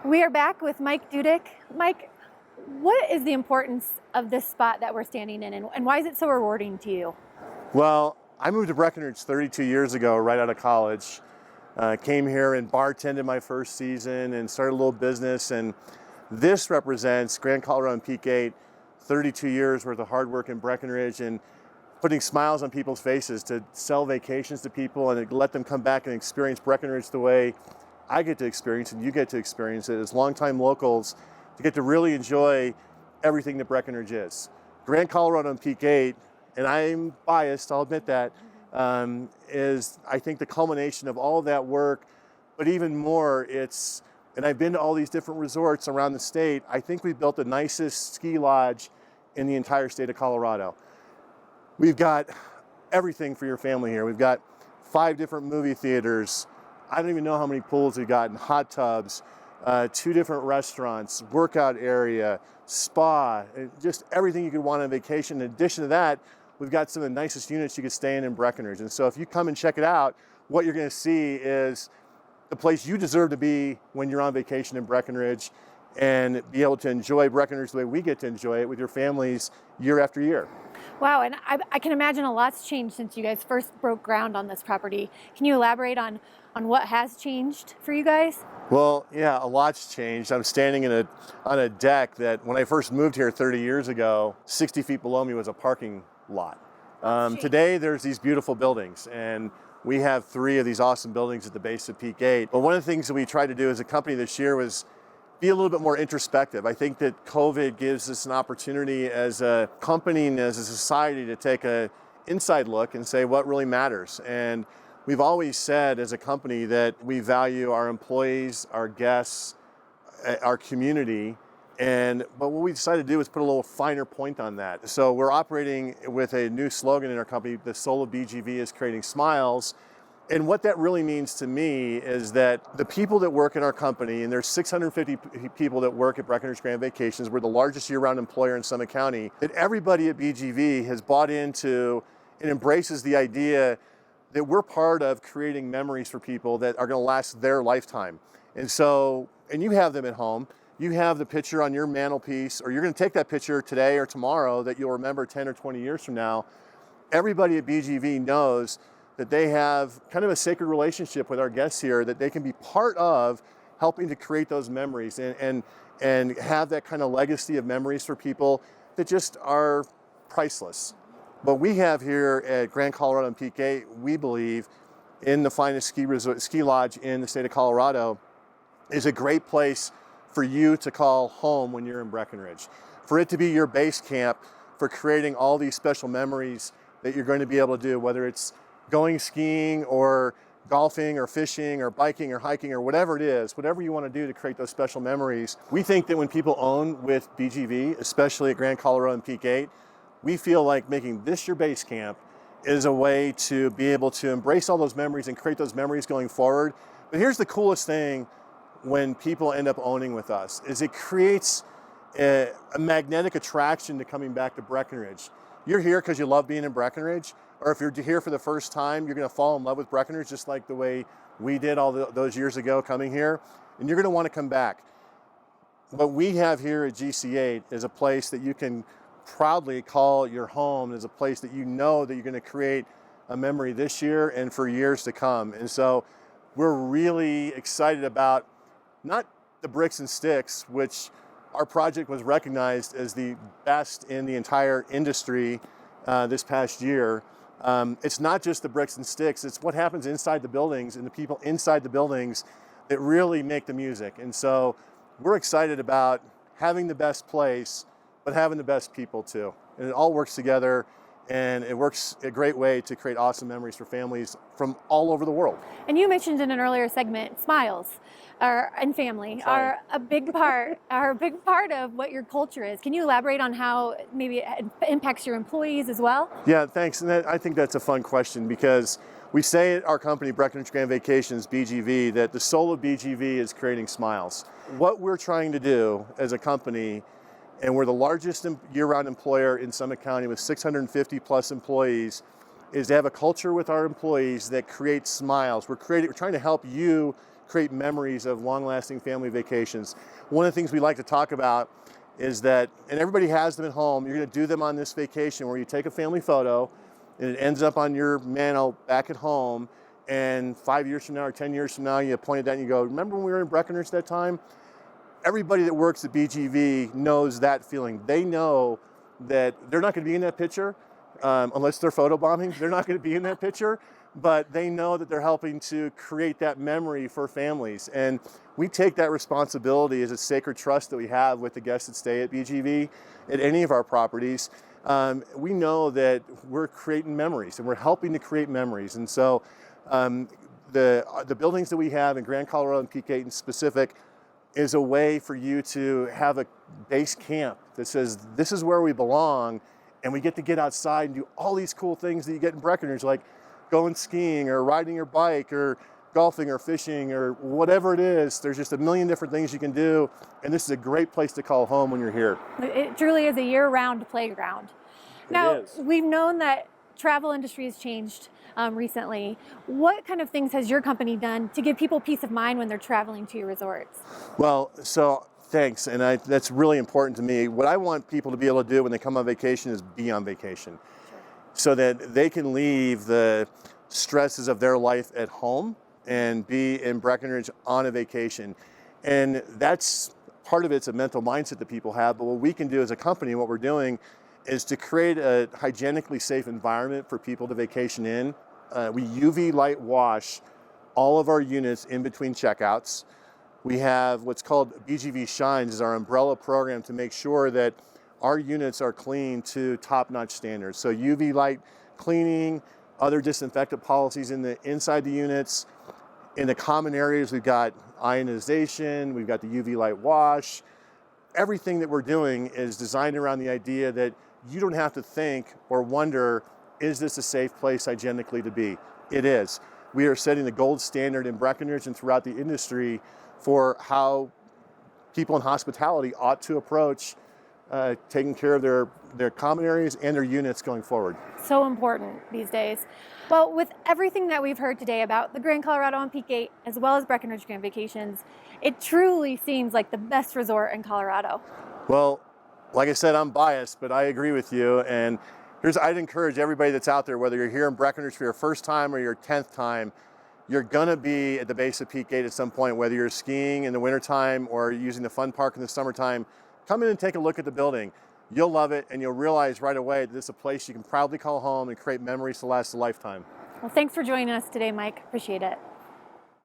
We are back with Mike Dudek. Mike, what is the importance of this spot that we're standing in, and why is it so rewarding to you? Well, I moved to Breckenridge 32 years ago, right out of college. Came here and bartended my first season and started a little business. And this represents Grand Colorado and Peak 8, 32 years worth of hard work in Breckenridge and putting smiles on people's faces to sell vacations to people and let them come back and experience Breckenridge the way I get to experience and you get to experience it as longtime locals to get to really enjoy everything that Breckenridge is. Grand Colorado and Peak 8, and I'm biased, I'll admit that, is I think the culmination of all of that work, but even more and I've been to all these different resorts around the state, I think we've built the nicest ski lodge in the entire state of Colorado. We've got everything for your family here. We've got 5 different movie theaters. I don't even know how many pools we've got, and hot tubs, 2 different restaurants, workout area, spa, just everything you could want on vacation. In addition to that, we've got some of the nicest units you could stay in Breckenridge. And so if you come and check it out, what you're gonna see is the place you deserve to be when you're on vacation in Breckenridge and be able to enjoy Breckenridge the way we get to enjoy it with your families year after year. Wow, and I can imagine a lot's changed since you guys first broke ground on this property. Can you elaborate on what has changed for you guys? Well, yeah, a lot's changed. I'm standing on a deck that when I first moved here 30 years ago, 60 feet below me was a parking lot. Today, there's these beautiful buildings, and we have 3 of these awesome buildings at the base of Peak 8. But one of the things that we tried to do as a company this year was be a little bit more introspective. I think that COVID gives us an opportunity as a company and as a society to take an inside look and say what really matters. And we've always said as a company that we value our employees, our guests, our community. But what we decided to do is put a little finer point on that. So we're operating with a new slogan in our company, the soul of BGV is creating smiles. And what that really means to me is that the people that work in our company, and there's 650 people that work at Breckenridge Grand Vacations, we're the largest year-round employer in Summit County, that everybody at BGV has bought into and embraces the idea that we're part of creating memories for people that are gonna last their lifetime. And you have them at home. You have the picture on your mantelpiece, or you're gonna take that picture today or tomorrow that you'll remember 10 or 20 years from now. Everybody at BGV knows that they have kind of a sacred relationship with our guests here, that they can be part of helping to create those memories and have that kind of legacy of memories for people that just are priceless. What we have here at Grand Colorado and Peak 8, we believe, in the finest ski lodge in the state of Colorado, is a great place for you to call home when you're in Breckenridge. For it to be your base camp for creating all these special memories that you're going to be able to do, whether it's going skiing or golfing or fishing or biking or hiking or whatever it is, whatever you want to do to create those special memories. We think that when people own with BGV, especially at Grand Colorado and Peak 8, we feel like making this your base camp is a way to be able to embrace all those memories and create those memories going forward. But here's the coolest thing when people end up owning with us, is it creates a magnetic attraction to coming back to Breckenridge. You're here because you love being in Breckenridge, or if you're here for the first time, you're gonna fall in love with Breckenridge just like the way we did those years ago coming here, and you're gonna wanna come back. What we have here at GC8 is a place that you can proudly call your home, is a place that you know that you're gonna create a memory this year and for years to come. And so we're really excited about not the bricks and sticks, which our project was recognized as the best in the entire industry this past year. It's not just the bricks and sticks, it's what happens inside the buildings and the people inside the buildings that really make the music. And so we're excited about having the best place, but having the best people too. And it all works together, and it works a great way to create awesome memories for families from all over the world. And you mentioned in an earlier segment, smiles and family are a big part of what your culture is. Can you elaborate on how maybe it impacts your employees as well? Yeah, thanks. And I think that's a fun question, because we say at our company, Breckenridge Grand Vacations, BGV, that the soul of BGV is creating smiles. What we're trying to do as a company, and we're the largest year-round employer in Summit County with 650 plus employees, is to have a culture with our employees that creates smiles. We're trying to help you create memories of long-lasting family vacations. One of the things we like to talk about is that, and everybody has them at home, you're going to do them on this vacation where you take a family photo and it ends up on your mantle back at home, and 5 years from now or 10 years from now you point at that and you go, remember when we were in Breckenridge that time? Everybody that works at BGV knows that feeling. They know that they're not going to be in that picture unless they're photobombing. They're not going to be in that picture, but they know that they're helping to create that memory for families. And we take that responsibility as a sacred trust that we have with the guests that stay at BGV at any of our properties. We know that we're creating memories and we're helping to create memories. And so the buildings that we have in Grand Colorado and Peak 8 in specific is a way for you to have a base camp that says this is where we belong, and we get to get outside and do all these cool things that you get in Breckenridge, like going skiing or riding your bike or golfing or fishing or whatever it is. There's just a million different things you can do, and this is a great place to call home when you're here. It truly is a year-round playground. Now, we've known that travel industry has changed recently. What kind of things has your company done to give people peace of mind when they're traveling to your resorts? Well, so thanks, and that's really important to me. What I want people to be able to do when they come on vacation is be on vacation. Sure. So that they can leave the stresses of their life at home and be in Breckenridge on a vacation. And that's part of it's a mental mindset that people have, but what we can do as a company, what we're doing is to create a hygienically safe environment for people to vacation in. We UV light wash all of our units in between checkouts. We have what's called BGV Shines, is our umbrella program to make sure that our units are clean to top-notch standards. So UV light cleaning, other disinfectant policies inside the units. In the common areas, we've got ionization, we've got the UV light wash. Everything that we're doing is designed around the idea that you don't have to think or wonder, is this a safe place hygienically to be? It is. We are setting the gold standard in Breckenridge and throughout the industry for how people in hospitality ought to approach taking care of their common areas and their units going forward. So important these days. Well, with everything that we've heard today about the Grand Colorado and Peak 8, as well as Breckenridge Grand Vacations, it truly seems like the best resort in Colorado. Well, like I said, I'm biased, but I agree with you. And I'd encourage everybody that's out there, whether you're here in Breckenridge for your first time or your 10th time, you're gonna be at the base of Peak 8 at some point, whether you're skiing in the wintertime or using the fun park in the summertime. Come in and take a look at the building. You'll love it, and you'll realize right away that this is a place you can proudly call home and create memories to last a lifetime. Well, thanks for joining us today, Mike. Appreciate it.